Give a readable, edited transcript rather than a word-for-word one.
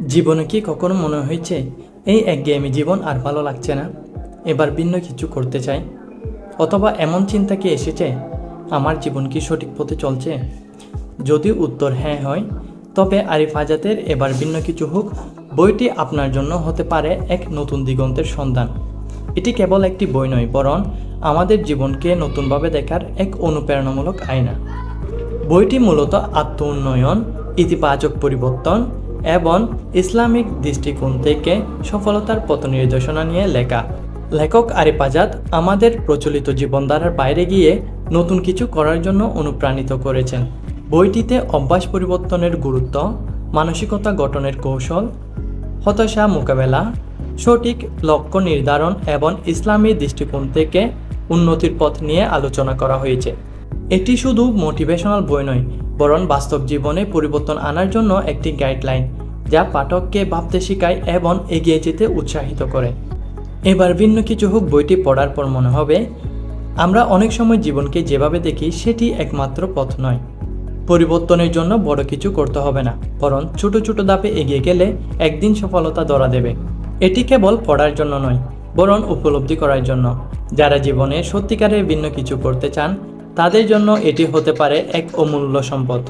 জীবনে কি কখনো মনে হয়েছে এই একঘেয়েমি জীবন আর ভালো লাগছে না, এবার ভিন্ন কিছু করতে চাই? অথবা এমন চিন্তা কি এসেছে, আমার জীবন কি সঠিক পথে চলছে? যদি উত্তর হ্যাঁ হয়, তবে আরিফ আজাদের এবার ভিন্ন কিছু হোক বইটি আপনার জন্য হতে পারে এক নতুন দিগন্তের সন্ধান। এটি কেবল একটি বই নয়, বরং আমাদের জীবনকে নতুনভাবে দেখার এক অনুপ্রেরণামূলক আয়না। বইটি মূলত আত্ম উন্নয়ন, ইতিবাচক পরিবর্তন এবং ইসলামিক দৃষ্টিকোণ থেকে সফলতার পথ নির্দেশনা নিয়ে লেখা। লেখক আরিফ আজাদ আমাদের প্রচলিত জীবনধারার বাইরে গিয়ে নতুন কিছু করার জন্য অনুপ্রাণিত করেছেন। বইটিতে অভ্যাস পরিবর্তনের গুরুত্ব, মানসিকতা গঠনের কৌশল, হতাশা মোকাবেলা, সঠিক লক্ষ্য নির্ধারণ এবং ইসলামী দৃষ্টিকোণ থেকে উন্নতির পথ নিয়ে আলোচনা করা হয়েছে। এটি শুধু মোটিভেশনাল বই নয়, বরং বাস্তব জীবনে পরিবর্তন আনার জন্য একটি গাইডলাইন, যা পাঠককে ভাবতে শেখায় এবং এগিয়ে যেতে উৎসাহিত করে। এবার ভিন্ন কিছু হোক বইটি পড়ার পর মনে হবে, আমরা অনেক সময় জীবনকে যেভাবে দেখি সেটি একমাত্র পথ নয়। পরিবর্তনের জন্য বড় কিছু করতে হবে না, বরং ছোট ছোট ধাপে এগিয়ে গেলে একদিন সফলতা ধরা দেবে। এটি কেবল পড়ার জন্য নয়, বরং উপলব্ধি করার জন্য। যারা জীবনে সত্যিকারের ভিন্ন কিছু করতে চান, তাদের জন্য এটি হতে পারে এক অমূল্য সম্পদ।